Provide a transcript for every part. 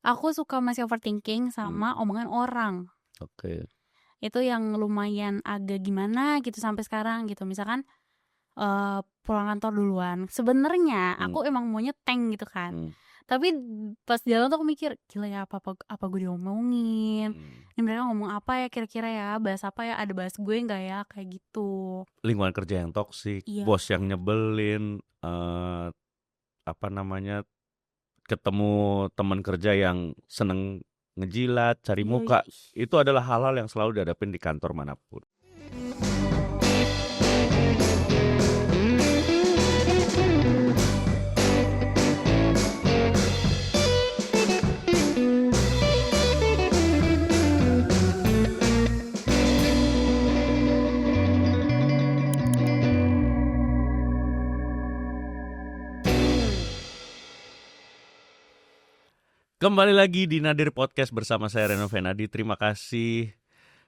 Aku suka masih overthinking sama omongan orang. Oke. Itu yang lumayan agak gimana gitu sampai sekarang gitu. Misalkan pulang kantor duluan. Sebenarnya aku emang maunya tank gitu kan. Tapi pas jalan tuh aku mikir, gila ya apa gue diomongin. Ini mereka ngomong apa ya kira-kira ya, bahas apa ya, ada bahas gue nggak ya, kayak gitu. Lingkungan kerja yang toksik, Iya. bos yang nyebelin, ketemu teman kerja yang seneng ngejilat, cari muka, itu adalah hal-hal yang selalu dihadapin di kantor manapun. Kembali lagi di Nadir Podcast bersama saya Reno Venadi. Terima kasih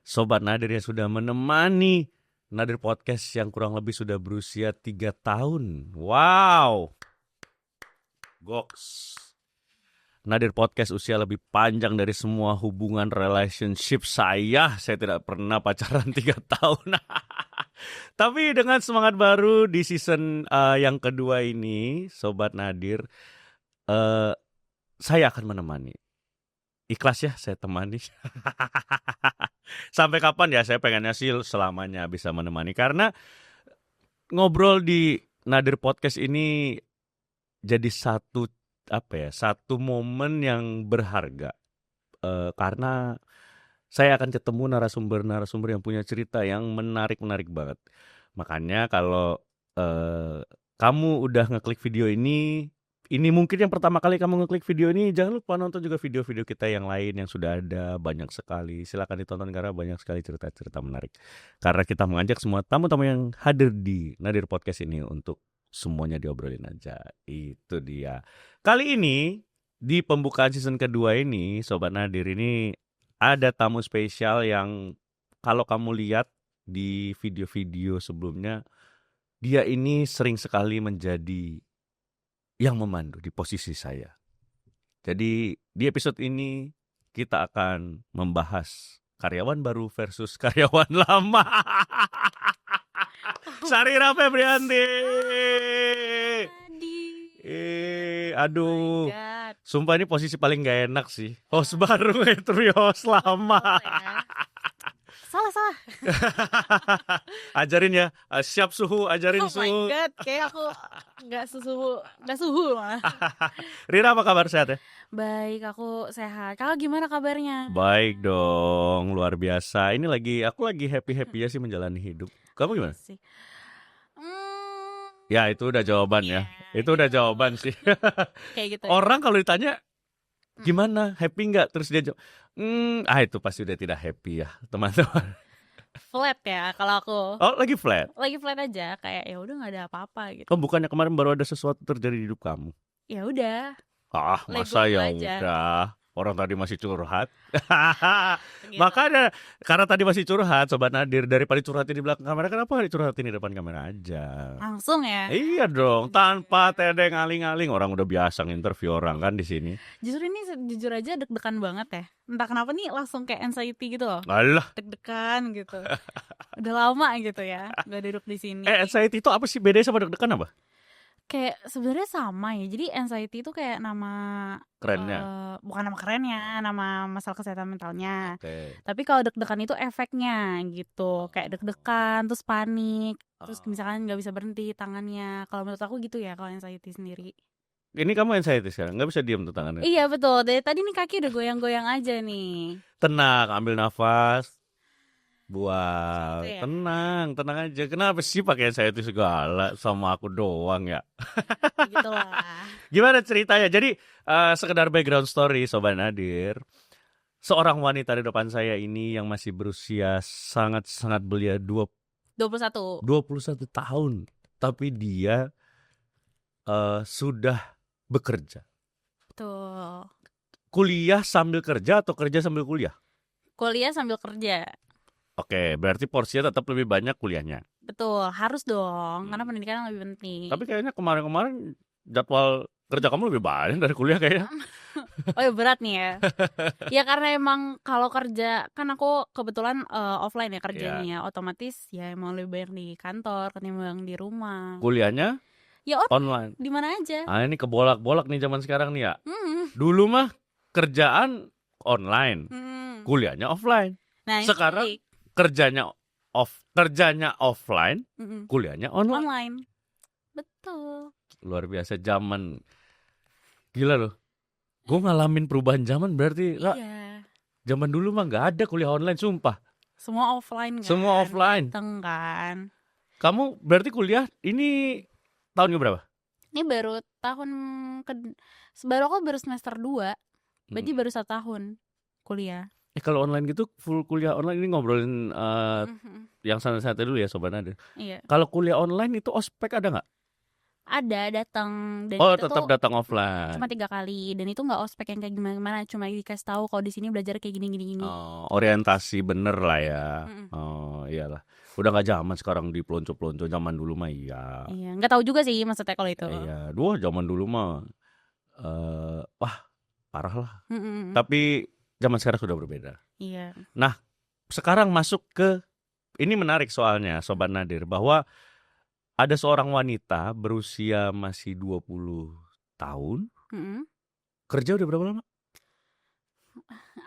Sobat Nadir yang sudah menemani Nadir Podcast yang kurang lebih sudah berusia 3 tahun. Wow. Goks. Nadir Podcast usia lebih panjang dari semua hubungan relationship saya. Saya tidak pernah pacaran 3 tahun. Tapi dengan semangat baru di season yang kedua ini, Sobat Nadir, saya akan menemani. Ikhlas ya saya temani. Sampai kapan ya, saya pengennya sih selamanya bisa menemani. Karena ngobrol di Nadir Podcast ini jadi satu momen yang berharga. Karena saya akan ketemu narasumber-narasumber yang punya cerita yang menarik-menarik banget. Makanya kalau kamu udah ngeklik video ini mungkin yang pertama kali kamu ngeklik video ini, jangan lupa nonton juga video-video kita yang lain yang sudah ada, banyak sekali. Silakan ditonton karena banyak sekali cerita-cerita menarik. Karena kita mengajak semua tamu-tamu yang hadir di Nadir Podcast ini untuk semuanya diobrolin aja. Itu dia. Kali ini di pembukaan season kedua ini, Sobat Nadir, ini ada tamu spesial yang kalau kamu lihat di video-video sebelumnya, dia ini sering sekali menjadi yang memandu di posisi saya. Jadi di episode ini kita akan membahas karyawan baru versus karyawan lama. Sarira Febrianti. Aduh. Sumpah ini posisi paling gak enak sih. Host baru itu host lama. Salah. Ajarin ya, siap suhu, ajarin suhu. Oh my god, kayak aku nggak suhu malah. Rira apa kabar, sehat ya? Baik, aku sehat. Kakak gimana kabarnya? Baik dong, luar biasa. Ini aku lagi happy ya sih menjalani hidup. Kamu gimana? Ya itu udah jawaban ya. Itu udah jawaban sih. Kayak gitu. Orang kalau ditanya gimana, happy nggak? Terus dia jawab, itu pasti udah tidak happy ya, teman-teman. Flat ya kalau aku. Oh, lagi flat? Lagi flat aja, kayak ya udah nggak ada apa-apa gitu. Oh, bukannya kemarin baru ada sesuatu terjadi di hidup kamu? Ya udah. Masa ya udah. Orang tadi masih curhat. Gitu. Makanya karena tadi masih curhat, Sobat Nadir, daripada curhatin di belakang kamera, kenapa dicurhatin di depan kamera aja? Langsung ya? Iya dong, tanpa tedeng aling-aling. Orang udah biasa nginterview orang kan di sini. Justru ini jujur aja deg-degan banget ya. Entah kenapa nih langsung kayak anxiety gitu loh. Alah. Deg-degan gitu. Udah lama gitu ya, gak duduk di sini. Anxiety itu apa sih, bedanya sama deg-degan apa? Kayak sebenarnya sama ya. Jadi anxiety itu kayak nama kerennya. Bukan nama kerennya, nama masalah kesehatan mentalnya. Okay. Tapi kalau deg-degan itu efeknya gitu. Kayak deg-degan, terus panik, terus misalkan nggak bisa berhenti tangannya. Kalau menurut aku gitu ya kalau anxiety sendiri. Ini kamu anxiety sekarang, nggak bisa diam tuh tangannya. Iya betul. Dari tadi nih kaki udah goyang-goyang aja nih. Tenang, ambil nafas. Buat ya? tenang aja. Kenapa sih pakai saya itu segala sama aku doang ya? Gitulah. Gimana ceritanya? Jadi sekedar background story, Sobat Nadir. Seorang wanita di depan saya ini yang masih berusia sangat-sangat belia, 21 tahun, tapi dia sudah bekerja. Betul. Kuliah sambil kerja atau kerja sambil kuliah? Kuliah sambil kerja. Oke, berarti porsinya tetap lebih banyak kuliahnya. Betul, harus dong, karena pendidikan lebih penting. Tapi kayaknya kemarin-kemarin jadwal kerja kamu lebih banyak dari kuliah kayaknya. Oh ya berat nih ya. Ya karena emang kalau kerja kan aku kebetulan offline ya kerjanya ya, otomatis ya emang lebih banyak di kantor ketimbang di rumah. Kuliahnya Ya online. di mana aja. Ini kebolak-bolak nih zaman sekarang nih ya. Dulu mah kerjaan online, kuliahnya offline. Nah, sekarang kerjanya offline, kuliahnya online. Betul. Luar biasa zaman. Gila loh. Gue ngalamin perubahan zaman berarti. Iya. Zaman dulu mah nggak ada kuliah online, sumpah. Semua offline kan. Semua offline. Kan. Kamu berarti kuliah ini tahun berapa? Ini baru aku baru semester 2. Berarti baru 1 tahun kuliah. Kalau online gitu full kuliah online, ini ngobrolin yang santai-santai dulu ya Sobat Nadir. Iya. Kalau kuliah online itu ospek ada nggak? Ada, datang. Dan tetap datang offline. Cuma 3 kali, dan itu nggak ospek yang kayak gimana, cuma dikasih tahu kalau di sini belajar kayak gini. Orientasi bener lah ya. Iyalah. Udah nggak zaman sekarang di pelonco-pelonco, zaman dulu mah iya. Iya, nggak tahu juga sih maksudnya kalau itu. Iya, zaman dulu mah parah lah. Tapi zaman sekarang sudah berbeda. Iya. Nah, sekarang masuk ke ini menarik soalnya Sobat Nadir, bahwa ada seorang wanita berusia masih 20 tahun. Kerja udah berapa lama?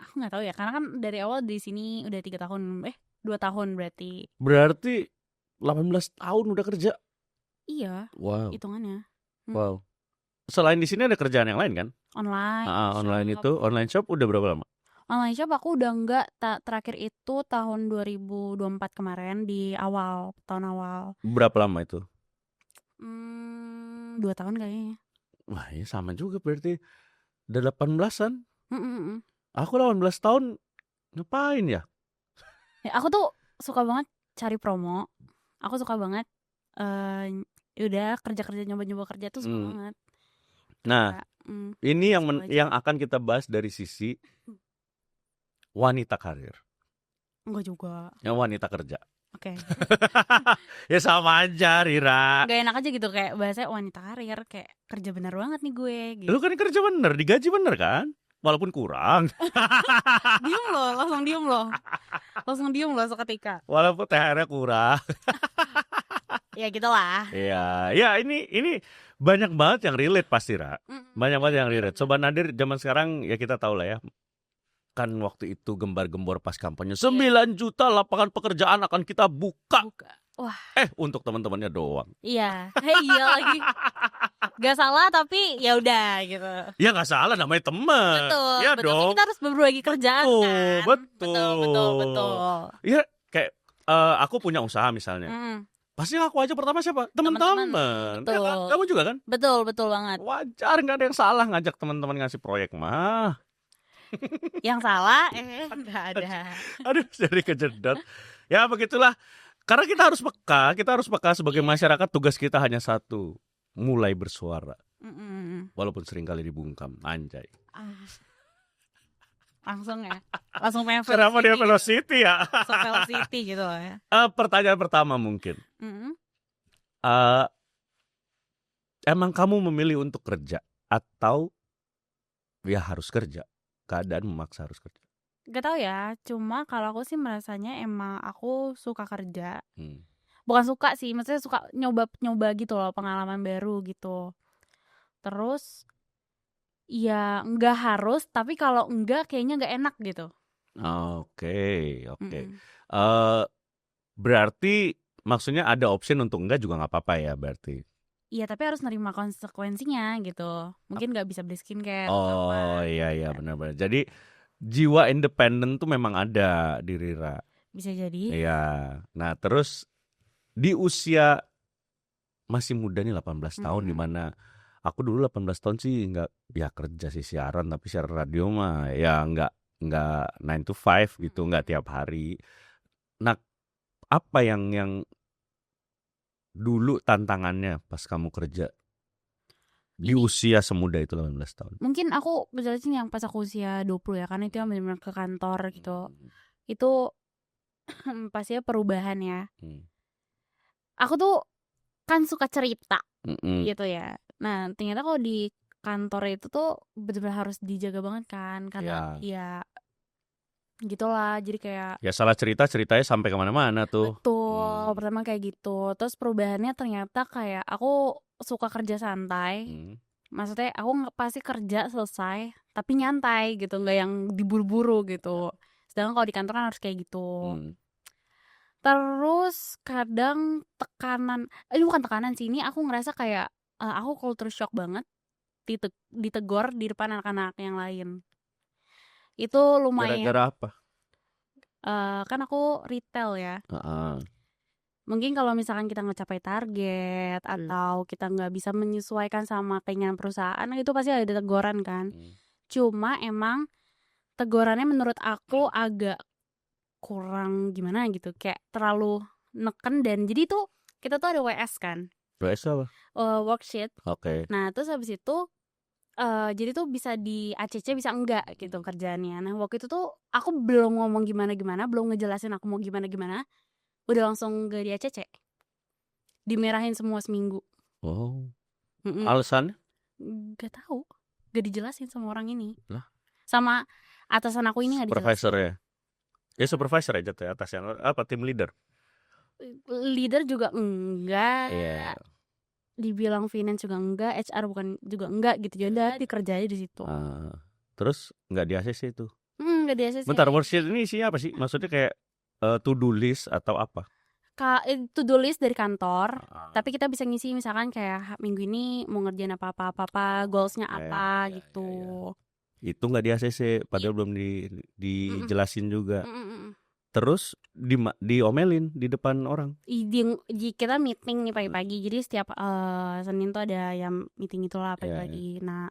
Aku nggak tahu ya, karena kan dari awal di sini udah 3 tahun, 2 tahun berarti. Berarti 18 tahun udah kerja. Iya. Wow. Hitungannya. Wow. Selain di sini ada kerjaan yang lain kan? Online. Online itu, online shop udah berapa lama? Online shop aku udah enggak, terakhir itu tahun 2024 kemarin, di tahun awal. Berapa lama itu? 2 tahun kayaknya. Wah, ya sama juga berarti. Udah 18-an. Aku 18 tahun ngapain ya? Aku tuh suka banget cari promo. Aku suka banget udah kerja nyoba kerja tuh suka banget. Nah, ini yang akan kita bahas dari sisi wanita karir. Enggak juga. Yang wanita kerja. Oke. Ya sama aja, Rira. Gak enak aja gitu kayak bahasanya wanita karir, kayak kerja bener banget nih gue gitu. Lu kan kerja bener, digaji bener kan? Walaupun kurang. Langsung diem loh seketika. Walaupun THR-nya kurang. Ya gitulah. Iya, ya ini banyak banget yang relate pasti, Ra. Banyak banget yang relate. Sobat Nadir zaman sekarang ya kita tahu lah ya. Kan waktu itu gembar-gembor pas kampanye 9 juta lapangan pekerjaan akan kita buka. Wah. Untuk teman-temannya doang. Iya. Iya lagi. Gak salah tapi ya udah gitu. Ya gak salah, namanya teman. Betul. Ya betul. dong. Kita harus berbagi kerjaan kan. Betul. Ya kayak aku punya usaha misalnya. Pasti aku aja pertama siapa? Teman-teman. Betul. Ya kan? Kamu juga kan? Betul banget. Wajar, gak ada yang salah ngajak teman-teman ngasih proyek mah. Yang salah nggak ada. Aduh, jadi kejedot. Ya begitulah. Karena kita harus peka sebagai masyarakat. Tugas kita hanya satu, mulai bersuara. Walaupun seringkali dibungkam. Anjay. Langsung pengen kenapa dia velocity ya? Velocity gitu ya. Pertanyaan pertama mungkin. Emang kamu memilih untuk kerja atau ya harus kerja? Keadaan memaksa harus kerja. Gak tau ya, cuma kalau aku sih merasanya emang aku suka kerja. Bukan suka sih, maksudnya suka nyoba gitu loh, pengalaman baru gitu. Terus ya nggak harus, tapi kalau enggak kayaknya nggak enak gitu. Oke. Berarti maksudnya ada option untuk enggak juga nggak apa-apa ya berarti. Iya, tapi harus nerima konsekuensinya gitu. Mungkin nggak bisa beli skincare. Iya benar-benar. Jadi jiwa independen tuh memang ada di Rira. Bisa jadi. Iya. Nah terus di usia masih muda nih 18 tahun, dimana aku dulu 18 tahun sih nggak ya kerja sih, siaran, tapi siaran radio mah ya nggak 9 to 5 gitu, nggak tiap hari. Nah apa yang dulu tantangannya pas kamu kerja di usia semuda itu 18 tahun? Mungkin aku jelasin yang pas aku usia 20 ya, karena itu yang benar-benar ke kantor gitu. Itu pastinya perubahan ya. Aku tuh kan suka cerita gitu ya. Nah ternyata kalau di kantor itu tuh benar-benar harus dijaga banget kan, karena ya gitulah, jadi kayak ya salah ceritanya sampai kemana-mana tuh. betul, pertama kayak gitu. Terus perubahannya ternyata kayak aku suka kerja santai. Maksudnya aku pasti kerja selesai tapi nyantai gitu, nggak yang diburu-buru gitu. Sedangkan kalau di kantor kan harus kayak gitu. Terus kadang bukan tekanan sih, ini aku ngerasa kayak aku culture shock banget ditegor di depan anak-anak yang lain. Itu lumayan. Gara-gara apa? Kan aku retail ya. Mungkin kalau misalkan kita nggak capai target atau kita nggak bisa menyesuaikan sama keinginan perusahaan, itu pasti ada teguran kan. Cuma emang tegurannya menurut aku agak kurang gimana gitu, kayak terlalu neken. Dan jadi tuh kita tuh ada WS kan. WS apa? Worksheet. Oke. Nah terus habis itu jadi tuh bisa di ACC bisa enggak gitu kerjaannya. Nah waktu itu tuh aku belum ngomong gimana-gimana, belum ngejelasin aku mau gimana-gimana, udah langsung gak di ACC, dimerahin semua seminggu. Alasannya? Gak tahu, gak dijelasin sama orang ini. Lah? Sama atasan aku ini gak dijelasin. Supervisor ya? Ya supervisor aja tuh atasnya. Apa tim leader? Leader juga enggak. Dibilang finance juga enggak, HR bukan juga enggak gitu. Jadi dikerjain di situ. Terus nggak di ACC itu? Nggak di ACC. Bentar, worksheet ini isinya apa sih? Maksudnya kayak to-do list atau apa? To-do list dari kantor, tapi kita bisa ngisi misalkan kayak minggu ini mau ngerjain apa, goalsnya apa gitu. Itu nggak di ACC, padahal belum dijelasin juga. Terus diomelin di depan orang. Kita meeting nih pagi-pagi, jadi setiap Senin tuh ada yang meeting itulah pagi-pagi. Nah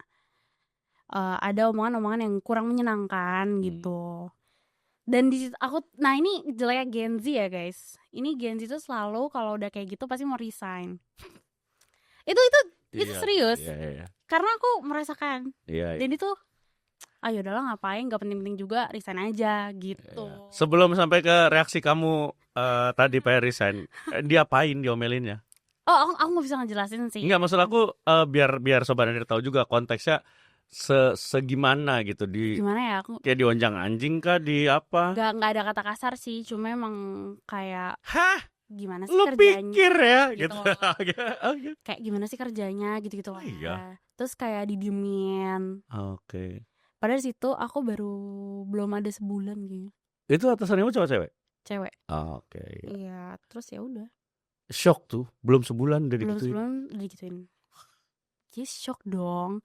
ada omongan-omongan yang kurang menyenangkan gitu. Dan di situ ini jeleknya Gen Z ya guys. Ini Gen Z tuh selalu kalau udah kayak gitu pasti mau resign. itu serius. Karena aku merasakan. Dan itu ayo udahlah ngapain, gak penting-penting juga, resign aja gitu. Sebelum sampai ke reaksi kamu tadi pengen resign, diapain diomelinnya? Aku gak bisa ngejelasin sih. Enggak, maksud aku biar Sobat Nadir tahu juga konteksnya segimana gitu. Gimana ya aku? Kayak dionjang anjing kah, di apa? Gak ada kata kasar sih, cuma emang kayak gimana sih lu kerjanya? Pikir ya gitu. Kayak gimana sih kerjanya gitu-gitu lah. Terus kayak didiemin. Padahal situ aku belum ada sebulan gitu. Itu atasannya cowok-cewek? Cewek. Iya, terus ya udah. Shock tuh, belum sebulan udah digituin. Belum sebulan udah digituin. Jadi shock dong.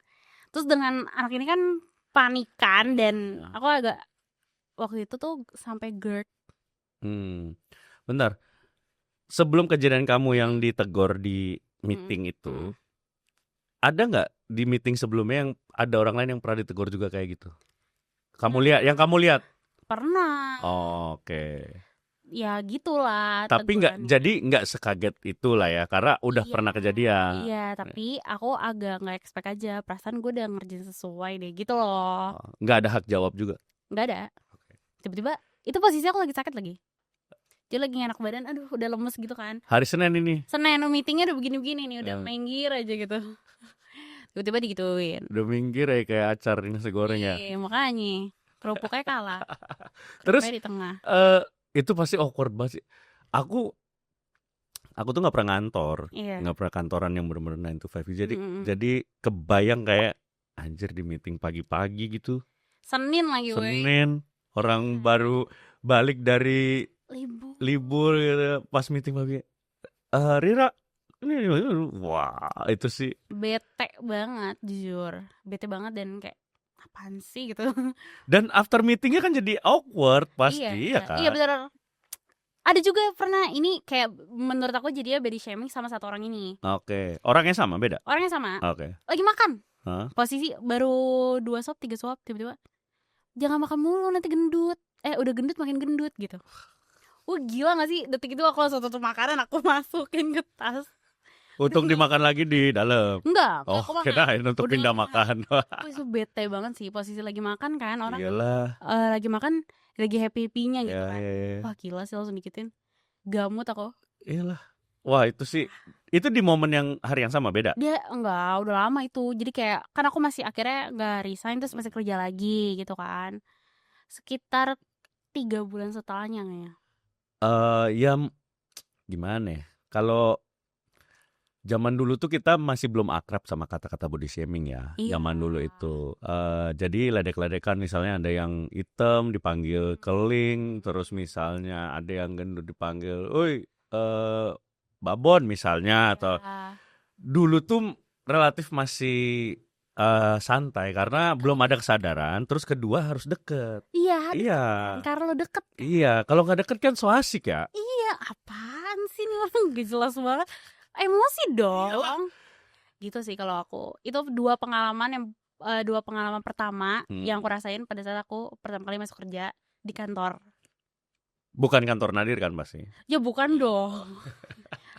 Terus dengan anak ini kan panikan dan aku agak waktu itu tuh sampai GERD. Bentar. Sebelum kejadian kamu yang ditegor di meeting itu, ada nggak di meeting sebelumnya yang ada orang lain yang pernah ditegur juga kayak gitu? Yang kamu lihat? Pernah. Ya gitulah. Tapi nggak sekaget itulah ya, karena udah pernah kejadian. Iya, tapi aku agak nggak expect aja. Perasaan gue udah ngerjain sesuai deh gitu loh. Nggak ada hak jawab juga? Nggak ada. Tiba-tiba itu posisi aku lagi sakit lagi. Dia lagi enak badan, aduh udah lemes gitu kan. Hari Senin ini? Senin, meetingnya udah begini-begini nih, udah minggir aja gitu. Tiba-tiba digituin. Udah minggir ya kayak acar nasi goreng ya. Iya, makanya kerupuknya kalah. Terus di tengah. Itu pasti awkward banget sih. Aku tuh nggak pernah ngantor, nggak pernah kantoran yang benar-benar 9 to 5. Jadi kebayang kayak anjir di meeting pagi-pagi gitu. Senin lagi. Senin orang baru balik dari libur gitu, pas meeting pagi. Rira, ini wah itu sih bete banget, jujur bete banget dan kayak apaan sih gitu. Dan after meetingnya kan jadi awkward pasti ya kan. Iya benar. Ada juga pernah ini kayak menurut aku jadinya body shaming sama satu orang ini. Orangnya sama beda? Orangnya sama. Lagi makan. Posisi baru 2 suap 3 suap, tiba-tiba jangan makan mulu nanti gendut. Udah gendut makin gendut gitu. Gila gak sih? Detik itu aku langsung tutup makanan, aku masukin ke tas. Untuk dimakan lagi di dalam? Enggak. Kirain untuk pindah makan. Itu bete banget sih, posisi lagi makan kan orang. Lagi makan, lagi happy-happynya gitu kan. Wah gila sih, langsung dikitin. Gamut aku. Iyalah. Wah itu sih Itu di momen yang hari yang sama beda? Dia enggak, udah lama itu. Jadi kayak kan aku masih akhirnya nggak resign terus masih kerja lagi gitu kan. Sekitar 3 bulan setelahnya kayaknya. Ya gimana ya? Kalau zaman dulu tuh kita masih belum akrab sama kata-kata body shaming ya. Iya. Zaman dulu itu. Jadi ledek-ledekan misalnya ada yang hitam dipanggil keling, terus misalnya ada yang gendut dipanggil, "Oi, babon" misalnya, atau Ya. dulu tuh relatif masih santai karena belum ada kesadaran. Terus kedua harus deket. Iya, Iya. karena lo deket kan. Iya, kalau nggak deket kan so asik ya. Iya, apaan sih nih orang gak jelas banget. Emosi dong. Gitu sih kalau aku. Itu dua pengalaman pertama yang aku rasain pada saat aku pertama kali masuk kerja di kantor. Bukan kantor Nadir kan pasti? Ya bukan dong.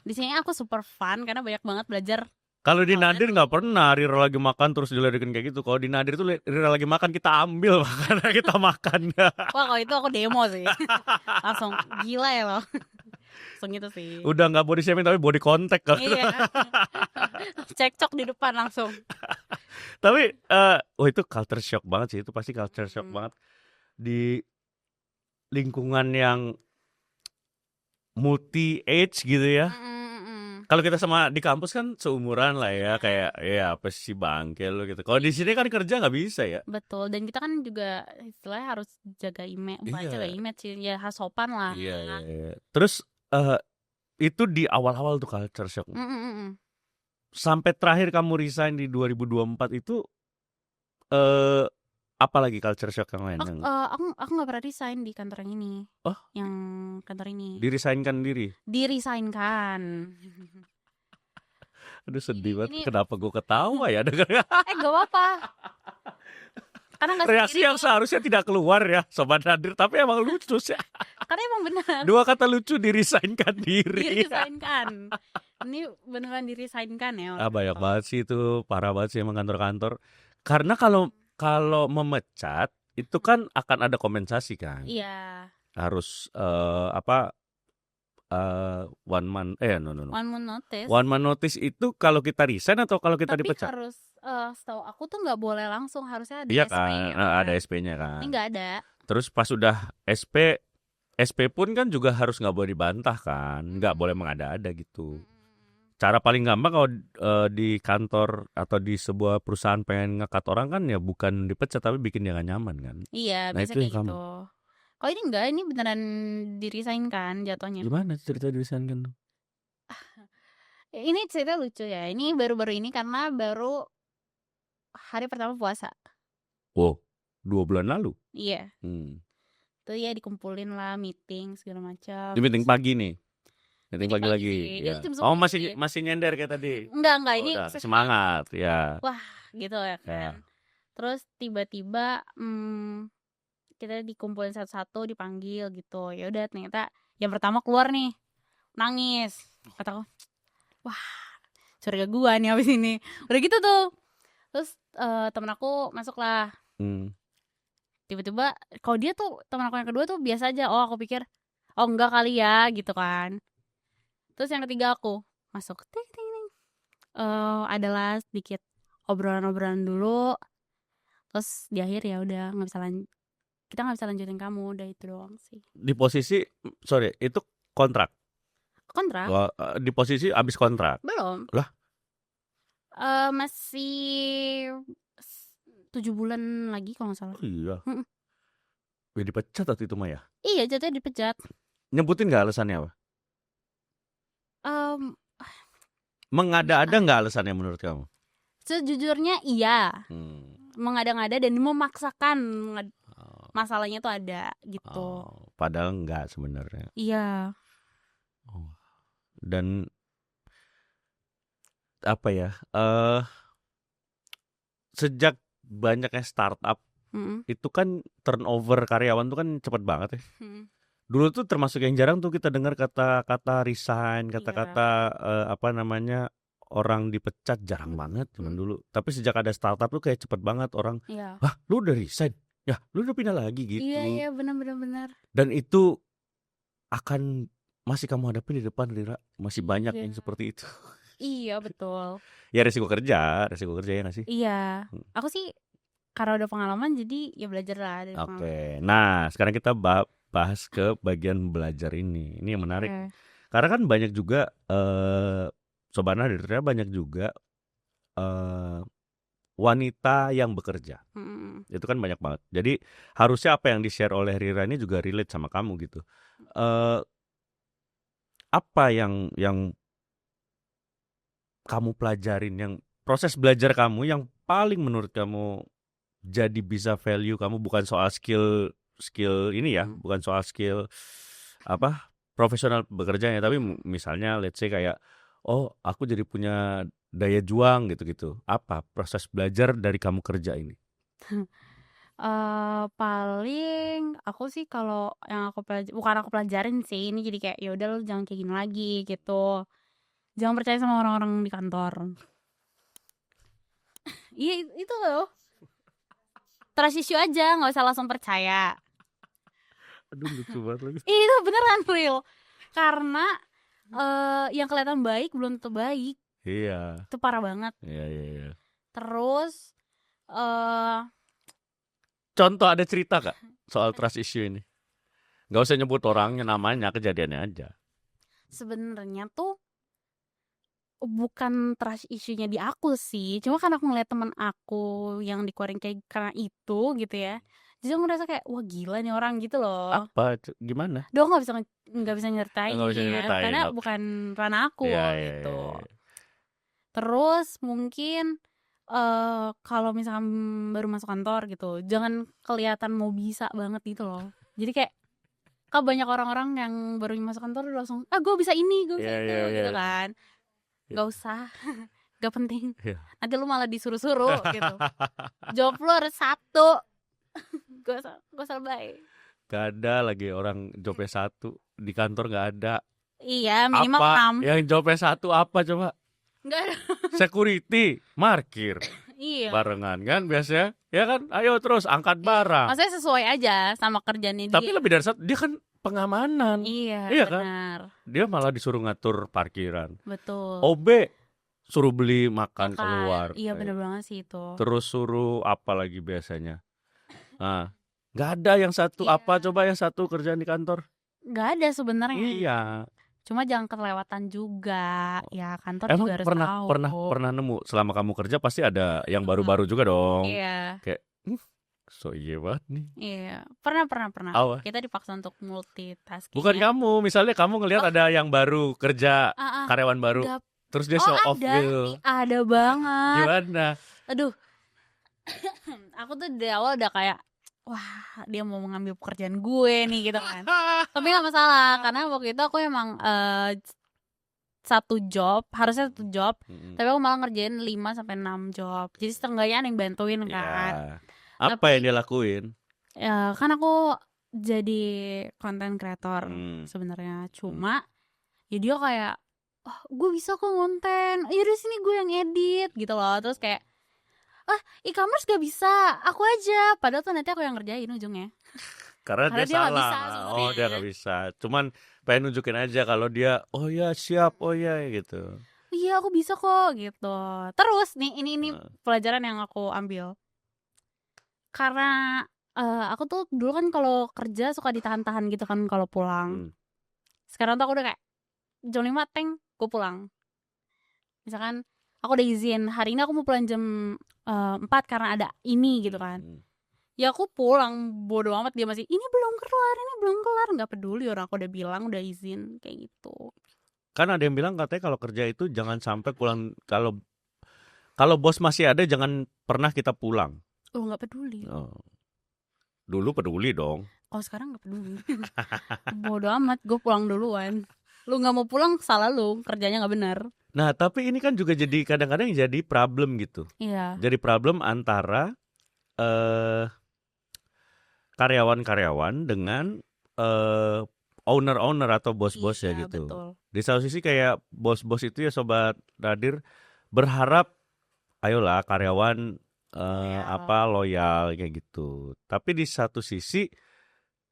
Di sini aku super fun karena banyak banget belajar. Kalau di Nadir nggak pernah Rira lagi makan terus diledekin kayak gitu. Kalau di Nadir tuh Rira lagi makan kita ambil makanan kita makan. Wah kalau itu aku demo sih. Langsung gila ya lo. Langsung gitu sih. Udah nggak body shaming tapi body contact kalau. Iya. Cekcok di depan langsung. Tapi itu culture shock banget sih. Itu pasti culture shock banget di lingkungan yang multi age gitu ya. Kalau kita sama di kampus kan seumuran lah ya, kayak ya apa sih bangke lu gitu. Kalau di sini kan kerja nggak bisa ya. Betul, dan kita kan juga istilahnya harus jaga image, bukan jaga image sih, ya harus sopan lah. Iya. Terus itu di awal-awal tuh culture shock. Sampai terakhir kamu resign di 2024 itu apalagi culture shock yang lain? Aku nggak pernah resign di kantor yang ini. Oh, yang kantor ini. Diresignkan diri? Diresignkan. Aduh sedih banget. Kenapa gue ketawa ya dengarnya? Gak apa-apa. Karena reaksi yang seharusnya tidak keluar ya Sobat Nadir, tapi emang lucu sih. Karena emang benar. Dua kata lucu, diresignkan diri. Diresignkan. Ini beneran diresignkan ya. Banyak banget sih itu, parah banget sih emang kantor-kantor. Karena kalau memecat itu kan akan ada kompensasi kan. Iya. Harus one month notice. One month notice itu kalau kita resign atau kalau kita dipecat? Tapi harus setahu aku tuh nggak boleh langsung, harusnya ada iya SP. Kan, ada SP-nya kan. Ini nggak ada. Terus pas sudah SP pun kan juga harus nggak boleh dibantah kan, nggak boleh mengada-ada gitu. Cara paling gampang kalau di kantor atau di sebuah perusahaan pengen ngekat orang kan ya bukan dipecat tapi bikin dia gak nyaman kan. Iya, nah, biasa kayak gitu. Kalau ini enggak, ini beneran diresign kan jatuhnya. Gimana cerita diresign kan? Ini cerita lucu ya. Ini baru-baru ini karena baru hari pertama puasa. Wow, 2 bulan lalu? Iya. Tuh ya dikumpulin lah, meeting segala macam. Di meeting pagi nih? Meeting pagi lagi. Ya. Oh masih nyender kayak tadi? Enggak ini semangat ya. Wah gitu ya kan. Ya. Terus tiba-tiba kita dikumpulin satu-satu, dipanggil gitu. Ya udah ternyata yang pertama keluar nih nangis. Kataku, wah curiga gua nih abis ini. Udah gitu tuh. Terus temen aku masuk lah. Tiba-tiba kalau dia tuh temen aku yang kedua tuh biasa aja. Oh aku pikir oh enggak kali ya gitu kan. Terus yang ketiga aku masuk, adalah sedikit obrolan-obrolan dulu. Terus di akhir ya udah kita nggak bisa lanjutin kamu, udah itu doang sih. Di posisi itu kontrak? Di posisi abis kontrak? Belum lah. Masih 7 bulan lagi kalau nggak salah. Oh iya. Ya dipecat waktu itu Maya? Iya jatuhnya dipecat. Nyebutin nggak alasannya apa? Mengada-ada nggak alasannya menurut kamu? Sejujurnya iya. Mengada-ngada dan memaksakan masalahnya tuh ada gitu. Padahal nggak sebenarnya. Iya. Dan apa ya? Sejak banyaknya startup itu kan turnover karyawan tuh kan cepet banget ya. Dulu tuh termasuk yang jarang tuh kita dengar kata-kata resign, kata-kata orang dipecat, jarang banget zaman dulu. Tapi sejak ada startup tuh kayak cepet banget orang. Wah, lu udah resign? Ya, lu udah pindah lagi gitu. Iya, benar. Dan itu akan masih kamu hadapi di depan, Rira. Masih banyak yang seperti itu. Iya betul. Ya resiko kerja ya nggak sih? Iya, aku sih karena udah pengalaman jadi ya belajar lah dari pengalaman. Oke, nah sekarang kita bahas ke bagian belajar ini. Ini yang menarik. Oke. Karena kan banyak juga Sobat Nadir, ternyata banyak juga wanita yang bekerja. Itu kan banyak banget. Jadi harusnya apa yang di-share oleh Rira ini juga relate sama kamu gitu. Apa yang kamu pelajarin, yang proses belajar kamu yang paling menurut kamu jadi bisa value kamu, bukan soal skill ini ya, bukan soal skill apa profesional bekerjanya, tapi misalnya let's say kayak oh aku jadi punya daya juang gitu-gitu. Apa proses belajar dari kamu kerja ini? Paling aku sih kalau yang bukan aku pelajarin sih, ini jadi kayak ya udah lu jangan kayak gini lagi gitu. Jangan percaya sama orang-orang di kantor. Iya itu loh. Trust issue aja, nggak usah langsung percaya. Aduh lucu banget lagi. Itu beneran real. Karena yang kelihatan baik belum tentu baik. Iya. Itu parah banget. Iya. Terus contoh ada cerita Kak soal trust issue ini? Nggak usah nyebut orangnya, namanya, kejadiannya aja. Sebenarnya tuh bukan trust issue-nya di aku sih, cuma kan aku ngeliat teman aku yang dikeluarin kayak karena itu gitu ya, jadi aku ngerasa kayak wah gila nih orang gitu loh. Apa? Gimana? Doang nggak bisa nyertain, Nggak bisa nyeritain karena apa? bukan ranah aku gitu. Terus mungkin kalau misalkan baru masuk kantor gitu, jangan kelihatan mau bisa banget gitu loh. Jadi kayak kan banyak orang-orang yang baru masuk kantor langsung gue bisa ini, gue bisa itu gitu kan. Gak usah, gak penting. Nanti lu malah disuruh-suruh gitu. Job lu harus satu. Gak usah lebay. Gak ada lagi orang jobnya satu di kantor, gak ada. Iya minimal apa 6. Yang jobnya satu apa coba? Gak ada. Security, markir. Iya. Barengan kan biasanya. Ya kan, ayo terus angkat barang. Maksudnya sesuai aja sama kerjaannya dia. Tapi lebih dari satu, dia kan pengamanan. Iya Kan? benar. Dia malah disuruh ngatur parkiran. Betul. OB suruh beli makan keluar. Iya benar banget sih itu. Terus suruh apa lagi biasanya? Nah, nggak ada yang satu. Apa coba yang satu kerjaan di kantor? Nggak ada sebenarnya. Iya. Cuma jangan kelewatan juga. Ya kantor emang juga harus tahu. pernah nemu selama kamu kerja pasti ada yang baru-baru juga dong. Iya. Kayak so iya banget nih. Iya, pernah. Kita dipaksa untuk multitasking. Bukan kamu, misalnya kamu ngelihat ada yang baru kerja, karyawan baru, terus dia show off gitu. Ada banget. Gimana? Aduh, aku tuh dari awal udah kayak, wah dia mau mengambil pekerjaan gue nih gitu kan. Tapi nggak masalah, karena waktu itu aku emang harusnya satu job, tapi aku malah ngerjain 5-6 job. Jadi setengahnya ada yang bantuin kan. Apa yang dia lakuin? Ya kan aku jadi content creator sebenarnya, cuma ya dia kayak gue bisa kok ngonten, yaudah sini gue yang edit gitu loh. Terus kayak e-commerce gak bisa, aku aja. Padahal tuh nanti aku yang ngerjain ujungnya. Karena dia salah. Bisa, dia gak bisa. Cuman pengen nunjukin aja kalau dia oh ya siap, oh ya gitu. Iya aku bisa kok gitu. Terus nih ini pelajaran yang aku ambil. Karena aku tuh dulu kan kalau kerja suka ditahan-tahan gitu kan kalau pulang. Sekarang tuh aku udah kayak jam 5 gue pulang. Misalkan aku udah izin hari ini aku mau pulang jam 4 karena ada ini gitu kan. Ya aku pulang, bodo amat dia masih ini belum kelar, nggak peduli, orang aku udah bilang udah izin kayak gitu. Kan ada yang bilang katanya kalau kerja itu jangan sampai pulang, kalau bos masih ada jangan pernah kita pulang. Oh nggak peduli. Dulu peduli dong. Oh sekarang nggak peduli. Bodo amat, gue pulang duluan. Lu nggak mau pulang salah lu, kerjanya nggak benar. Nah tapi ini kan juga jadi kadang-kadang jadi problem gitu. Iya. Jadi problem antara karyawan-karyawan dengan owner-owner atau bos-bos ya gitu. Betul. Di satu sisi kayak bos-bos itu ya Sobat Nadir berharap ayolah karyawan loyal kayak gitu. Tapi di satu sisi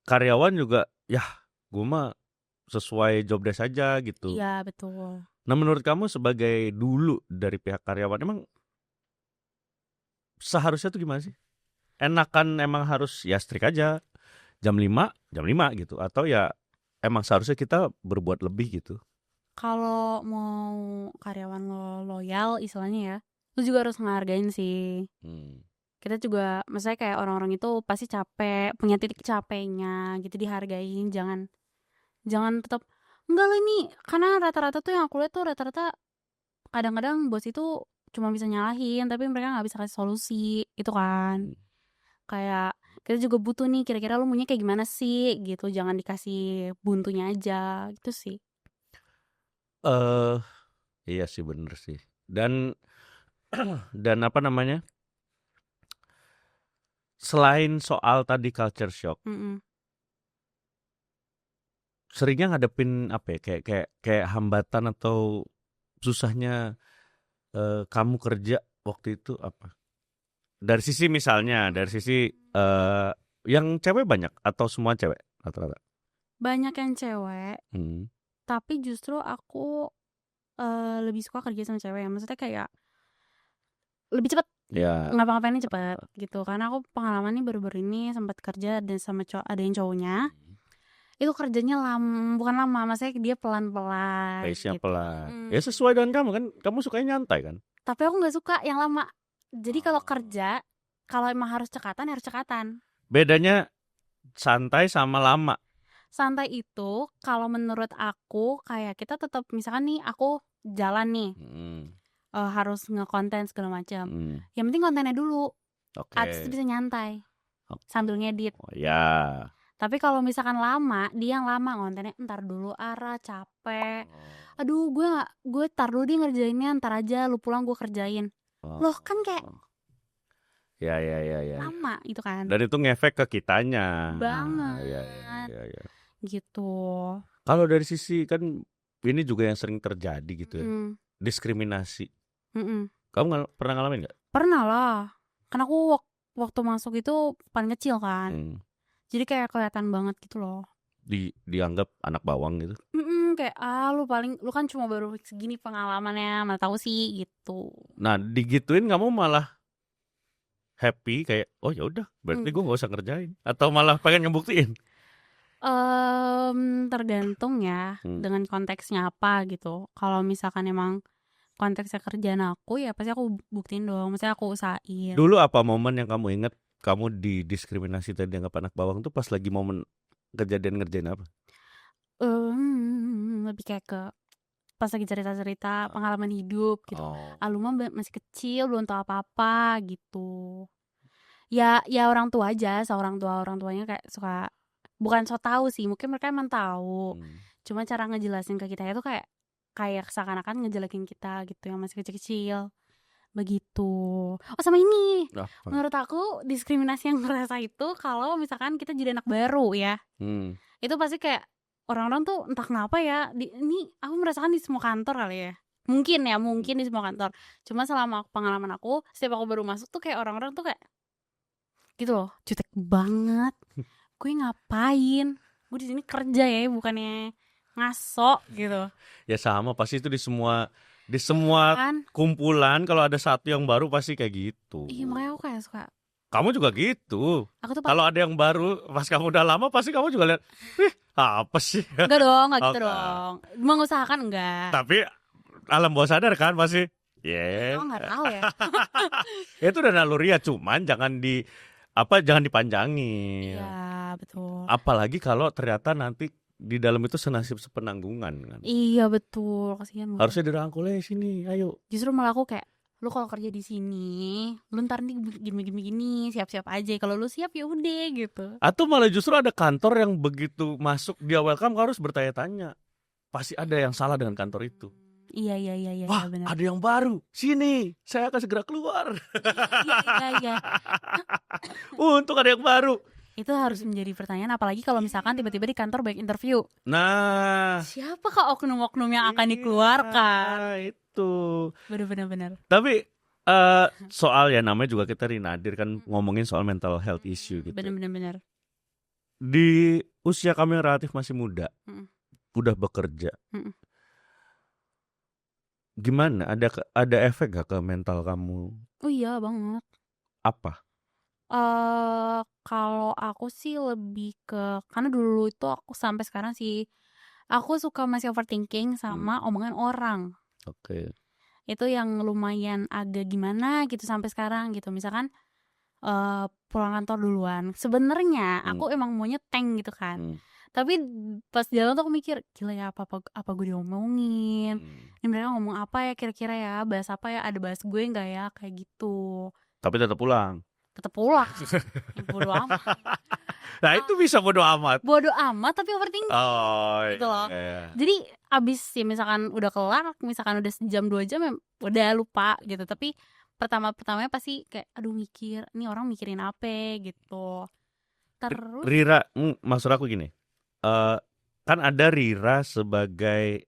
karyawan juga ya gue mah sesuai job desk aja gitu. Iya betul. Nah, menurut kamu sebagai dulu dari pihak karyawan, emang seharusnya tuh gimana sih? Enakan emang harus ya strict aja, jam 5 gitu, atau ya emang seharusnya kita berbuat lebih gitu? Kalau mau karyawan lo loyal istilahnya ya, lu juga harus ngehargain sih. Kita juga, maksudnya kayak orang-orang itu pasti capek, punya titik capeknya gitu, dihargain. Jangan tetap enggak lah ini, karena rata-rata tuh yang aku lihat tuh rata-rata kadang-kadang bos itu cuma bisa nyalahin, tapi mereka nggak bisa kasih solusi, itu kan. Kayak kita juga butuh nih, kira-kira lu maunya kayak gimana sih gitu, jangan dikasih buntunya aja, gitu sih. Iya sih, bener sih. Dan apa namanya? Selain soal tadi culture shock, seringnya ngadepin apa ya? Kayak hambatan atau susahnya kamu kerja waktu itu apa? Dari sisi misalnya, dari sisi yang cewek banyak atau semua cewek rata-rata? Banyak yang cewek, tapi justru aku lebih suka kerja sama cewek. Maksudnya kayak lebih cepet, ngapa-ngapainnya cepet gitu. Karena aku pengalaman nih baru-baru ini sempat kerja dan sama ada yang cowoknya. Itu kerjanya bukan lama, maksudnya dia pelan-pelan. Pace-nya gitu. pelan. Ya sesuai dengan kamu kan, kamu sukanya nyantai kan? Tapi aku nggak suka yang lama. Jadi kalau kerja, kalau emang harus cekatan, harus cekatan. Bedanya santai sama lama. Santai itu kalau menurut aku kayak kita tetap, misalkan nih aku jalan nih, harus ngekonten segala macam. Yang penting kontennya dulu. Artis bisa nyantai sambil ngedit. Oh ya. Tapi kalau misalkan lama, dia yang lama kontennya, entar dulu Ara capek. Aduh, gue tar dulu dia ngerjainnya, entar aja lu pulang gue kerjain. Loh kan kayak ya. lama itu kan. Dan itu ngefek ke kitanya. Banget. Ya. Gitu. Kalau dari sisi kan ini juga yang sering terjadi gitu ya. Diskriminasi. Kamu pernah ngalamin nggak? Pernah lah. Karena aku waktu masuk itu paling kecil kan. Jadi kayak kelihatan banget gitu loh. Dianggap anak bawang gitu. Kayak lu kan cuma baru segini pengalamannya, mana tahu sih gitu. Nah, digituin kamu malah happy kayak oh ya udah berarti gue gak usah ngerjain, atau malah pengen ngebuktiin? Tergantung ya dengan konteksnya apa gitu. Kalau misalkan emang konteksnya kerjaan aku, ya pasti aku buktiin dong, maksudnya aku usahain. Dulu apa momen yang kamu inget kamu didiskriminasi tadi dianggap anak bawang tuh pas lagi momen kejadian ngerjain apa? Lebih kayak ke pas lagi cerita-cerita pengalaman hidup gitu. Lu mah masih kecil, belum tahu apa-apa gitu. Ya orang tua aja, orang tuanya kayak suka, bukan so tahu sih, mungkin mereka emang tahu. Cuma cara ngejelasin ke kita itu kayak seakan-akan ngejelekin kita gitu, yang masih kecil-kecil. Begitu. Oh sama ini, menurut aku diskriminasi yang ngerasa itu kalau misalkan kita jadi anak baru ya. Itu pasti kayak orang-orang tuh entah kenapa ya, ini aku merasakan di semua kantor kali ya. Mungkin di semua kantor. Cuma selama pengalaman aku, setiap aku baru masuk tuh kayak orang-orang tuh kayak gitu loh, jutek banget. Gue ngapain? Gue di sini kerja ya, bukannya ngaso gitu. Ya sama, pasti itu di semua kan? Kumpulan kalau ada satu yang baru pasti kayak gitu. Iya, makanya aku kayak suka. Kamu juga gitu. Kalau ada yang baru pas kamu udah lama pasti kamu juga lihat, apa sih? Enggak dong, enggak gitu dong. Mengusahakan enggak. Tapi alam bawah sadar kan pasti. Oh, enggak tahu ya. Itu udah naluri ya, cuman jangan dipanjangin. Iya, betul. Apalagi kalau ternyata nanti di dalam itu senasib sepenanggungan kan. Iya betul, kasihan. Harusnya dirangkul sini, ayo. Justru malah aku kayak, lu kalau kerja di sini, lu ntar nih gini, siap-siap aja. Kalau lu siap ya udah gitu. Atau malah justru ada kantor yang begitu masuk dia welcome harus bertanya-tanya. Pasti ada yang salah dengan kantor itu. Iya. Wah, benar. ada yang baru. Sini, saya akan segera keluar. Iya. Untuk ada yang baru. Itu harus menjadi pertanyaan, apalagi kalau misalkan tiba-tiba di kantor banyak interview. Nah, siapakah oknum-oknum yang akan dikeluarkan? Itu. Benar. Tapi soal ya namanya juga kita Rinadir kan ngomongin soal mental health issue gitu. Benar. Di usia kamu yang relatif masih muda, udah bekerja. gimana? Ada efek gak ke mental kamu? Oh iya banget. Apa? Kalau aku sih lebih ke karena dulu itu aku sampai sekarang sih, aku suka masih overthinking sama omongan orang. Oke. Itu yang lumayan agak gimana gitu sampai sekarang gitu. Misalkan pulang kantor duluan. Sebenarnya aku emang maunya tank gitu kan. Tapi pas jalan tuh aku mikir, gila ya apa gue diomongin. Ini mereka ngomong apa ya kira-kira ya, bahas apa ya, ada bahas gue nggak ya kayak gitu. Tapi tetap pulang. Tetap pulang. Bodo amat. Nah itu bisa bodo amat. Bodo amat tapi overthinking. Oh gitu loh. iya. Jadi abis ya misalkan udah kelar, misalkan udah sejam 2 jam ya udah lupa gitu. Tapi pertamanya pasti kayak aduh mikir, ini orang mikirin apa gitu. Terus Rira, maksud aku gini. Kan ada Rira sebagai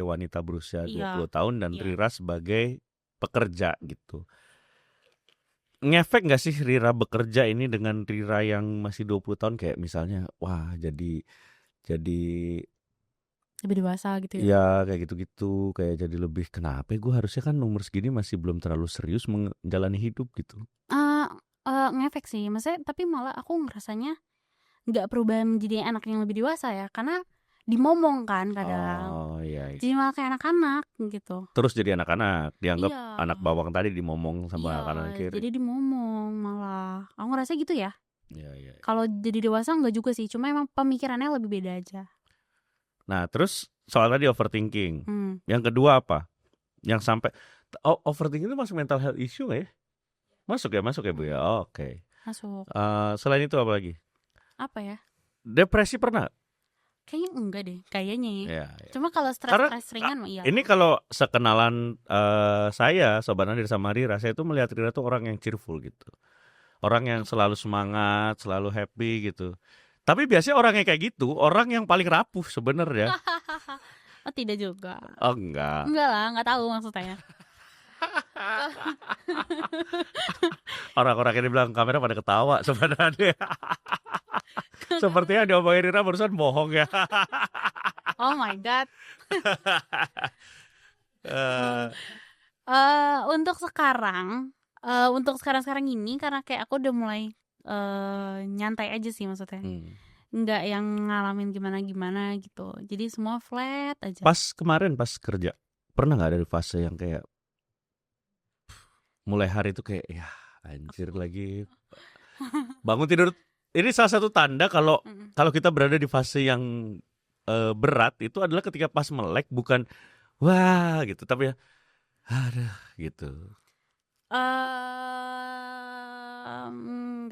wanita berusia 20 tahun dan Rira sebagai pekerja gitu. Ngefek gak sih Rira bekerja ini dengan Rira yang masih 20 tahun kayak misalnya wah jadi lebih dewasa gitu ya. Iya kayak gitu-gitu, kayak jadi lebih kenapa gue harusnya kan umur segini masih belum terlalu serius menjalani hidup gitu. Ngefek sih, maksudnya tapi malah aku ngerasanya nggak perubahan menjadi anak yang lebih dewasa ya, karena dimomong kan kadang. Oh iya. Jadi malah kayak anak-anak gitu. Terus jadi anak-anak, dianggap anak bawang tadi dimomong sama kanan kiri. Jadi dimomong malah. Aku ngerasa gitu ya. Iya. Kalau jadi dewasa nggak juga sih, cuma emang pemikirannya lebih beda aja. Nah terus soal tadi overthinking. Yang kedua apa? Yang sampai overthinking itu masuk mental health issue nggak ya? Masuk ya Bu ya. Oke. Masuk. Selain itu apa lagi? Apa ya? Depresi pernah? Kayaknya enggak deh, kayaknya. Ya. Cuma kalau stres ringan mah iya. Ini kalau sekenalan saya Sobat Nadir sama Rira, saya tuh melihat Rira tuh orang yang cheerful gitu. Orang yang selalu semangat, selalu happy gitu. Tapi biasanya orang yang kayak gitu, orang yang paling rapuh sebenarnya. Oh tidak juga. Oh enggak. Enggak lah, enggak tahu maksudnya. Orang-orang yang bilang kamera pada ketawa sebenarnya. Sepertinya diomongin Rira barusan bohong ya. Oh my god. Untuk sekarang ini karena kayak aku udah mulai nyantai aja sih maksudnya. Nggak yang ngalamin gimana gitu. Jadi semua flat aja. Pas kemarin pas kerja, pernah nggak ada fase yang kayak mulai hari itu kayak ya anjir lagi bangun tidur. Ini salah satu tanda kalau kita berada di fase yang berat itu adalah ketika pas melek, bukan wah gitu, tapi ya aduh gitu.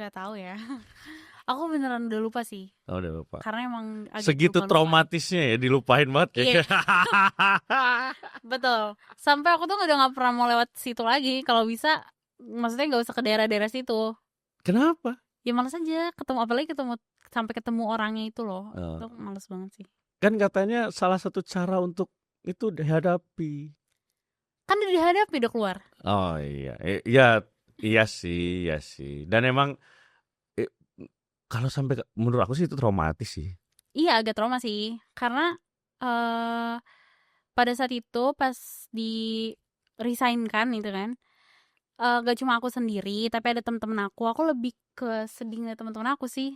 Nggak tahu ya. Aku beneran udah lupa sih. Oh, udah lupa. Karena emang agak segitu traumatisnya ya, dilupain banget ya. Betul. Sampai aku tuh udah nggak pernah mau lewat situ lagi. Kalau bisa, maksudnya nggak usah ke daerah-daerah situ. Kenapa? Ya malas aja apalagi sampai ketemu orangnya itu loh. Itu malas banget sih. Kan katanya salah satu cara untuk itu dihadapi. Kan udah dihadapi, udah keluar. Oh iya, iya sih. Dan emang kalau sampai menurut aku sih itu traumatis sih. Iya agak trauma sih, karena pada saat itu pas di resign kan itu kan, gak cuma aku sendiri tapi ada teman-teman aku lebih ke sedih ngeliat teman-teman aku sih.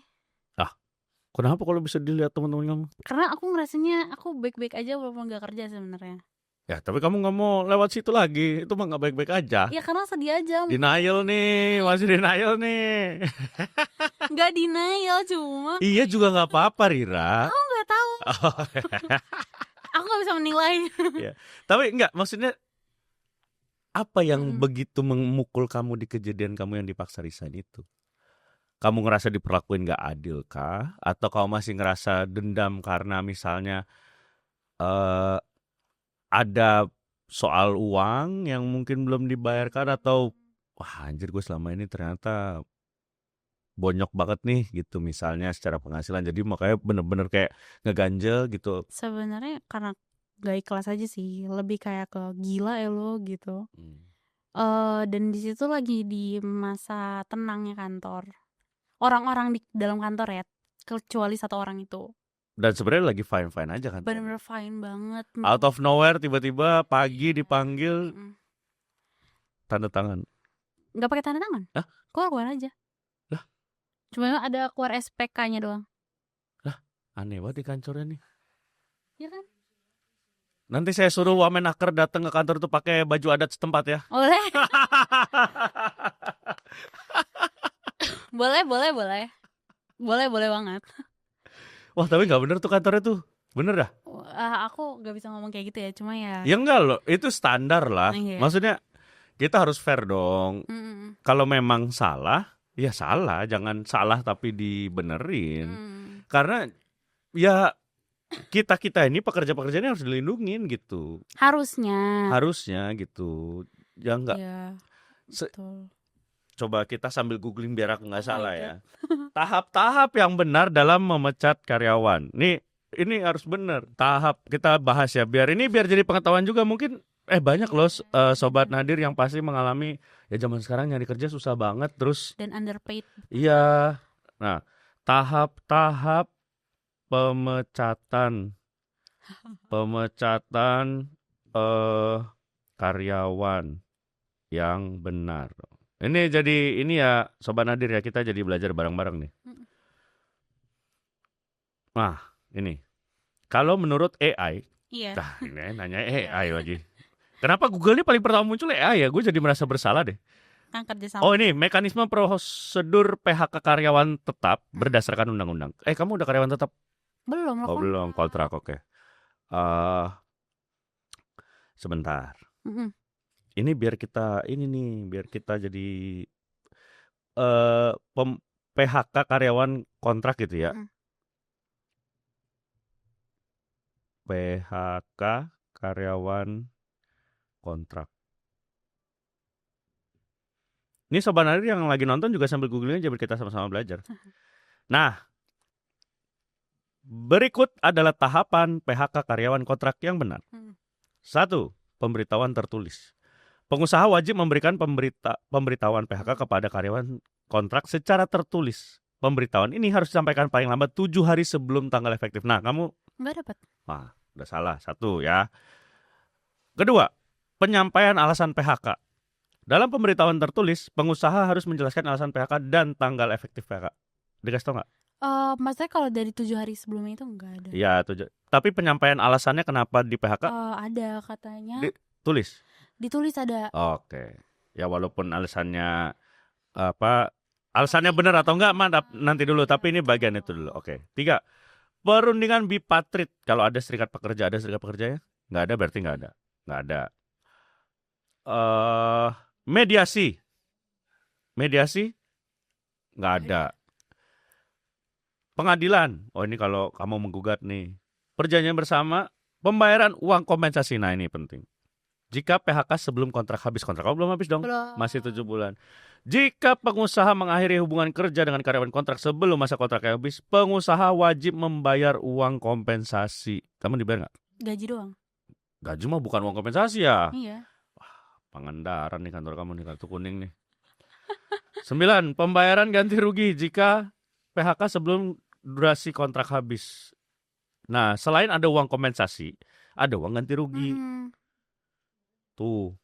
Kenapa kalau bisa dilihat teman-teman kamu? Karena aku ngerasanya aku baik-baik aja walaupun gak kerja sebenarnya. Ya tapi kamu nggak mau lewat situ lagi, itu mah nggak baik-baik aja. Ya karena sedih aja. Denial nih, masih denial nih. Nggak denial cuma. Iya juga nggak apa-apa Rira. Aku nggak tahu. Aku nggak bisa menilai. Ya. Tapi nggak, maksudnya apa yang begitu memukul kamu di kejadian kamu yang dipaksa resign itu? Kamu ngerasa diperlakuin nggak adil kah? Atau kamu masih ngerasa dendam karena misalnya ada soal uang yang mungkin belum dibayarkan, atau wah anjir gue selama ini ternyata bonyok banget nih gitu misalnya secara penghasilan, jadi makanya bener-bener kayak ngeganjel gitu. Sebenarnya karena gak ikhlas aja sih, lebih kayak ke gila ya lo gitu. Dan di situ lagi di masa tenangnya kantor, orang-orang di dalam kantor ya, kecuali satu orang itu Dan sebenarnya lagi fine-fine aja kan. Bener-bener fine banget. Out of nowhere tiba-tiba pagi dipanggil tanda tangan. Nggak pakai tanda tangan? Hah? Keluar aja. Lah? Cuma ada keluar SPK-nya doang. Lah, aneh banget di kantornya nih. Iya kan? Nanti saya suruh Wamenaker datang ke kantor tuh pakai baju adat setempat ya. Boleh. boleh. Boleh banget. Wah, tapi nggak bener tuh kantornya tuh. Bener dah? Aku nggak bisa ngomong kayak gitu ya, cuma ya. Ya enggak loh, itu standar lah. Iya. Maksudnya kita harus fair dong. Kalau memang salah, ya salah. Jangan salah tapi dibenerin. Karena ya kita ini pekerja-pekerja ini harus dilindungin gitu. Harusnya gitu. Ya enggak. Iya, betul. Coba kita sambil googling biar aku nggak salah ya. Tahap-tahap yang benar dalam memecat karyawan. Nih, ini harus benar. Tahap kita bahas ya. Biar jadi pengetahuan juga. Mungkin banyak loh sobat Nadir yang pasti mengalami ya zaman sekarang nyari kerja susah banget terus. Dan underpaid. Iya. Nah, tahap-tahap pemecatan karyawan yang benar. Ini jadi ya Sobat Nadir ya, kita jadi belajar bareng-bareng nih. Nah, ini. Kalau menurut AI, iya. Ini nanya AI lagi. Kenapa Google ini paling pertama muncul AI ya? Gue jadi merasa bersalah deh. Kan kerja sama. Oh ini, mekanisme prosedur PHK karyawan tetap berdasarkan undang-undang. Kamu udah karyawan tetap? Belum. Oh belum, kontrak, oke. Sebentar. Ini biar kita jadi PHK karyawan kontrak gitu ya. PHK karyawan kontrak. Ini Sobat Nadir yang lagi nonton juga sambil googling aja biar kita sama-sama belajar. Nah, berikut adalah tahapan PHK karyawan kontrak yang benar. 1. Pemberitahuan tertulis. Pengusaha wajib memberikan pemberitahuan PHK kepada karyawan kontrak secara tertulis. Pemberitahuan ini harus disampaikan paling lambat 7 hari sebelum tanggal efektif. Nah, kamu nggak dapat. Wah, udah salah. 1 ya. Kedua, penyampaian alasan PHK. Dalam pemberitahuan tertulis, pengusaha harus menjelaskan alasan PHK dan tanggal efektif PHK. Dikasih tau nggak? Maksudnya kalau dari 7 hari sebelumnya itu nggak ada. Iya, tapi penyampaian alasannya kenapa di PHK? Ada katanya. Ditulis ada. Oke. Ya walaupun alasannya benar atau enggak nanti dulu, tapi ini bagian itu dulu. Oke. 3. Perundingan bipatrit. Kalau ada serikat pekerja, ada serikat pekerja ya? Nggak ada berarti nggak ada. Nggak ada. Mediasi. Nggak ada. Pengadilan. Oh ini kalau kamu menggugat nih. Perjanjian bersama, pembayaran uang kompensasi. Nah ini penting. Jika PHK sebelum kontrak habis. Kontrak kamu belum habis dong? Belum. Masih 7 bulan. Jika pengusaha mengakhiri hubungan kerja dengan karyawan kontrak sebelum masa kontraknya habis, pengusaha wajib membayar uang kompensasi. Kamu dibayar nggak? Gaji doang. Gaji mah bukan uang kompensasi ya? Iya. Wah, Pangandaran nih kantor kamu nih, kartu kuning nih. 9. Pembayaran ganti rugi jika PHK sebelum durasi kontrak habis. Nah, selain ada uang kompensasi, ada uang ganti rugi. Tuh.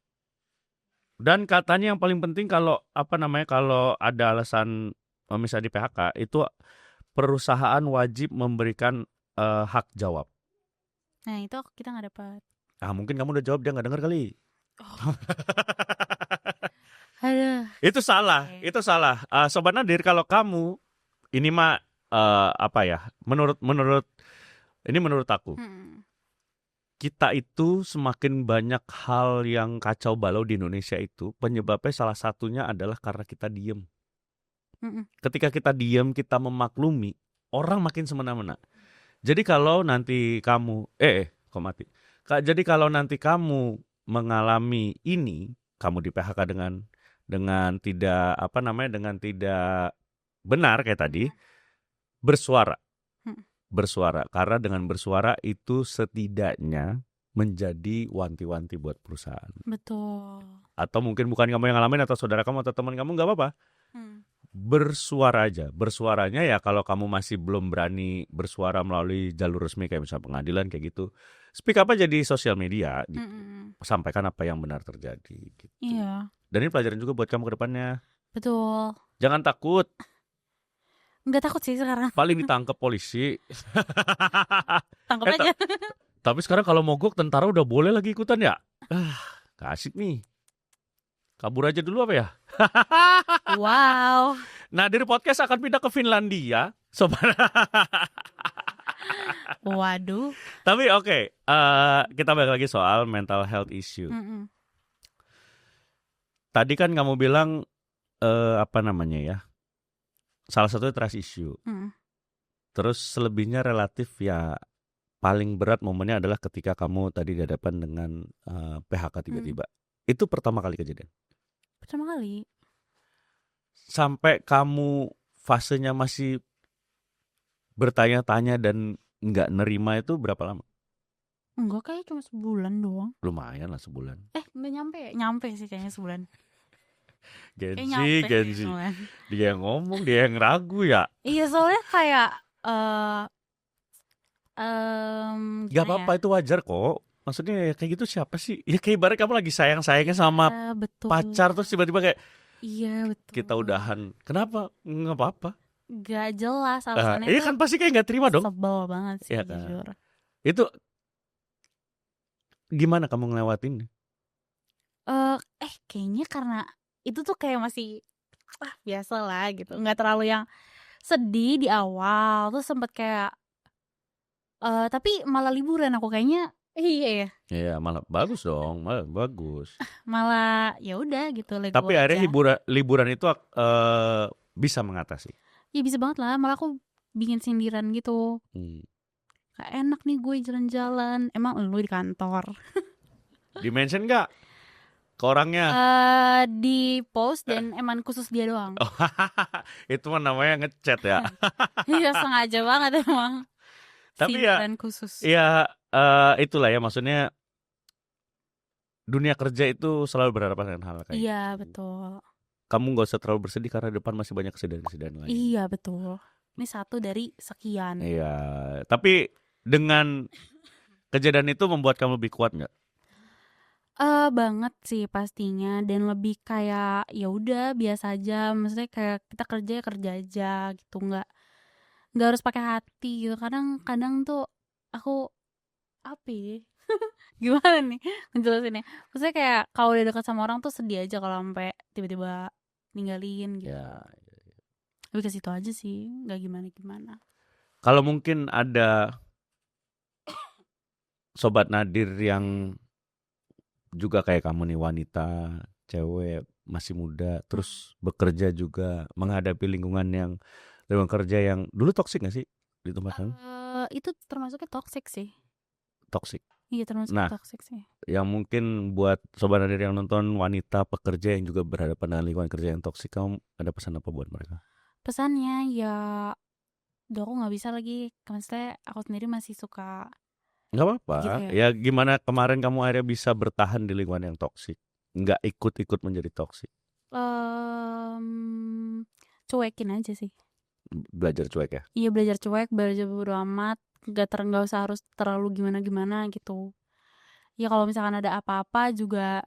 Dan katanya yang paling penting kalau ada alasan misalnya di PHK itu perusahaan wajib memberikan hak jawab. Nah itu kita nggak dapat. Mungkin kamu udah jawab dia nggak dengar kali. Aduh. Itu salah. Sobat Nadir, kalau kamu ini mah menurut aku. Kita itu semakin banyak hal yang kacau balau di Indonesia itu, penyebabnya salah satunya adalah karena kita diem. Ketika kita diem, kita memaklumi, orang makin semena-mena. Jadi kalau nanti kamu, Jadi kalau nanti kamu mengalami ini, kamu di PHK dengan tidak benar kayak tadi, bersuara. Karena dengan bersuara itu setidaknya menjadi wanti-wanti buat perusahaan. Betul. Atau mungkin bukan kamu yang ngalamin atau saudara kamu atau teman kamu, nggak apa-apa. bersuara aja. Bersuaranya ya kalau kamu masih belum berani bersuara melalui jalur resmi kayak misalnya pengadilan kayak gitu, speak up aja di sosial media gitu. Sampaikan apa yang benar terjadi gitu. Iya. Dan ini pelajaran juga buat kamu ke depannya. Betul. Jangan takut. Nggak takut sih sekarang. Paling ditangkap polisi. Tangkap aja. Tapi sekarang kalau mogok tentara udah boleh lagi ikutan ya? Gak asik nih. Kabur aja dulu apa ya? Wow. Nadir Podcast akan pindah ke Finlandia. Sobat. Waduh. Tapi oke, kita balik lagi soal mental health issue. Tadi kan kamu bilang apa namanya ya? Salah satunya trust issue. Terus selebihnya relatif ya, paling berat momennya adalah ketika kamu tadi dihadapan dengan PHK tiba-tiba. Itu pertama kali kejadian? Pertama kali. Sampai kamu fasenya masih bertanya-tanya dan nggak nerima itu berapa lama? Enggak, kayak cuma sebulan doang. Lumayan lah sebulan. Nggak nyampe ya? Nyampe sih kayaknya sebulan. Genzi. Dia yang ngomong, dia yang ragu ya. Iya, soalnya kayak gak apa-apa ya? Itu wajar kok. Maksudnya ya kayak gitu siapa sih? Ya kayak ibarat kamu lagi sayang-sayangnya sama pacar terus tiba-tiba kayak iya betul. Kita udahan. Kenapa? Nggak apa-apa. Gak jelas alasannya. Iya kan pasti kayak nggak terima dong. Sebel banget sih ya, jujur. Itu gimana kamu ngelewatin? Kayaknya karena itu tuh kayak masih biasa lah gitu. Nggak terlalu yang sedih di awal. Terus sempet kayak tapi malah liburan aku kayaknya. Iya. Iya, malah bagus dong, malah bagus. Malah ya udah gitu. Tapi akhirnya liburan itu bisa mengatasi. Ya bisa banget lah, malah aku bikin sindiran gitu. Kayak enak nih gue jalan-jalan. Emang lu di kantor? Di-mention gak ke orangnya? Di post dan emang khusus dia doang. Itu mah namanya ngechat ya. Iya sengaja banget emang. Tapi sindiran khusus. Ya itulah ya, maksudnya dunia kerja itu selalu berhadapan dengan hal kayak iya betul. Kamu gak usah terlalu bersedih karena depan masih banyak kesedihan-kesedihan lain. Iya betul. Ini satu dari sekian. Iya, tapi dengan kejadian itu membuat kamu lebih kuat nggak? Banget sih pastinya, dan lebih kayak ya udah biasa aja. Maksudnya kayak kita kerja aja gitu, nggak harus pakai hati gitu. Kadang tuh aku apa ya? Gimana nih menjelasinnya? Maksudnya kayak kalau udah dekat sama orang tuh sedih aja kalau sampai tiba-tiba ninggalin gitu. Ya. Lebih ke situ aja sih, nggak gimana-gimana. Kalau mungkin ada sobat Nadir yang juga kayak kamu nih, wanita, cewek, masih muda, terus bekerja juga, menghadapi lingkungan kerja yang dulu toksik gak sih di tempat kamu? Itu termasuknya toksik sih. Toksik. Iya termasuk toksik sih. Yang mungkin buat sobat Nadir yang nonton, wanita pekerja yang juga berhadapan dengan lingkungan kerja yang toksik, kamu ada pesan apa buat mereka? Pesannya ya, aku nggak bisa lagi. Maksudnya aku sendiri masih suka. Nggak apa-apa. Gitu ya gimana kemarin kamu akhirnya bisa bertahan di lingkungan yang toksik, nggak ikut-ikut menjadi toksik? Cuekin aja sih. Belajar cuek ya? Iya belajar cuek, belajar bodo amat. Nggak usah harus terlalu gimana-gimana gitu. Ya kalau misalkan ada apa-apa juga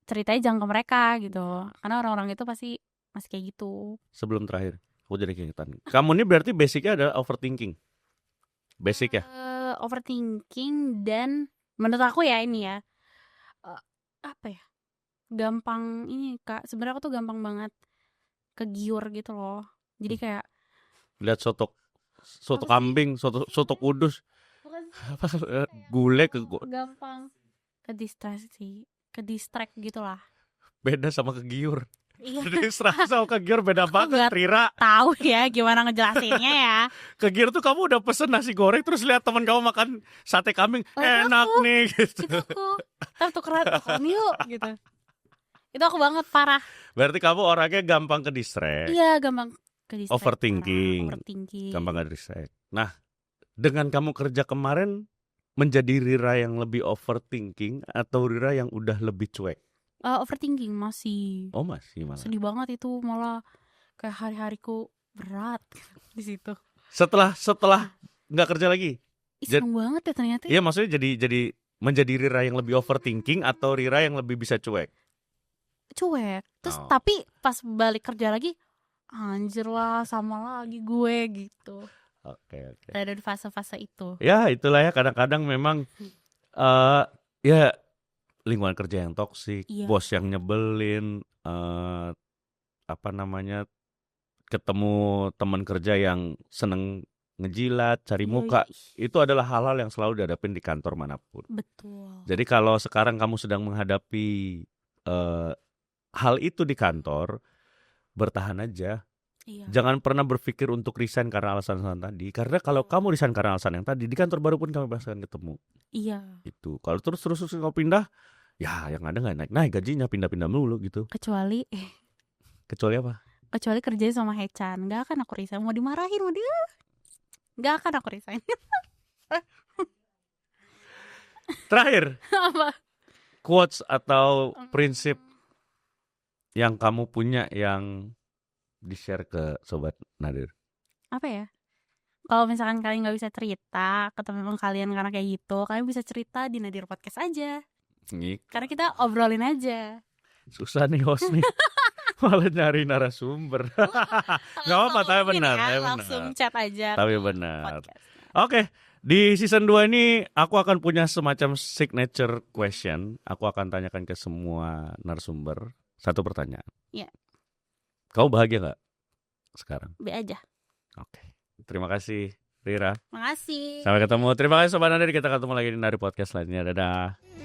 ceritanya jangan ke mereka gitu. Karena orang-orang itu pasti masih kayak gitu. Sebelum terakhir, aku jadi keingetan. Kamu ini berarti basicnya adalah overthinking. Basic ya? Overthinking, dan menurut aku ya ini ya apa ya, gampang ini Kak. Sebenarnya aku tuh gampang banget kegiur gitu loh. Jadi kayak lihat soto kambing, soto kudus, gulai gampang ke distract gitulah. Beda sama kegiur. Iya. Distract sama kegiur beda banget, Rira. Tahu ya gimana ngejelasinnya ya. Kegiur tuh kamu udah pesen nasi goreng terus lihat teman kamu makan sate kambing, enak nih gitu. Itu aku. Tapi tukeran yuk gitu. Itu aku banget parah. Berarti kamu orangnya gampang ke distract. Iya, gampang ke distract. Overthinking. Gampang ke distract. Nah, dengan kamu kerja kemarin menjadi Rira yang lebih overthinking atau Rira yang udah lebih cuek? Overthinking masih. Oh masih malah. Sedih banget itu malah. kayak hari-hariku berat di situ. Setelah nggak kerja lagi. Seneng banget ya ternyata. Iya, maksudnya jadi menjadi Rira yang lebih overthinking atau Rira yang lebih bisa cuek? Cuek. Terus tapi pas balik kerja lagi, anjir lah sama lagi gue gitu. Oke. Ada di fase-fase itu. Ya itulah ya, kadang-kadang memang ya lingkungan kerja yang toksik, bos yang nyebelin, ketemu teman kerja yang seneng ngejilat, cari muka, itu adalah hal-hal yang selalu dihadapin di kantor manapun. Betul. Jadi kalau sekarang kamu sedang menghadapi hal itu di kantor, bertahan aja. Jangan pernah berpikir untuk resign karena alasan-alasan tadi. Karena kalau kamu resign karena alasan yang tadi, di kantor baru pun kamu pasti akan ketemu. Iya. Itu. Kalau terus kamu pindah, ya yang ada nggak naik gajinya, pindah-pindah mulu gitu. Kecuali apa? Kecuali kerja sama Hechan, nggak akan aku resign. Mau dimarahin mau dia, nggak akan aku resign. Terakhir, apa? Quotes atau prinsip yang kamu punya yang di-share ke Sobat Nadir. Apa ya? Kalau misalkan kalian nggak bisa cerita, atau memang kalian karena kayak gitu, kalian bisa cerita di Nadir Podcast aja. Karena kita obrolin aja. Susah nih host nih. Malah nyari narasumber. Gak apa-apa, tapi benar. Langsung chat aja. Tapi benar. Oke, di season 2 ini aku akan punya semacam signature question. Aku akan tanyakan ke semua narasumber satu pertanyaan. Iya. Kau bahagia gak sekarang? B aja. Oke. Terima kasih Rira. Makasih. Sampai ketemu. Terima kasih Sobat Nadir. Kita ketemu lagi di Nadir Podcast lainnya. Dadah.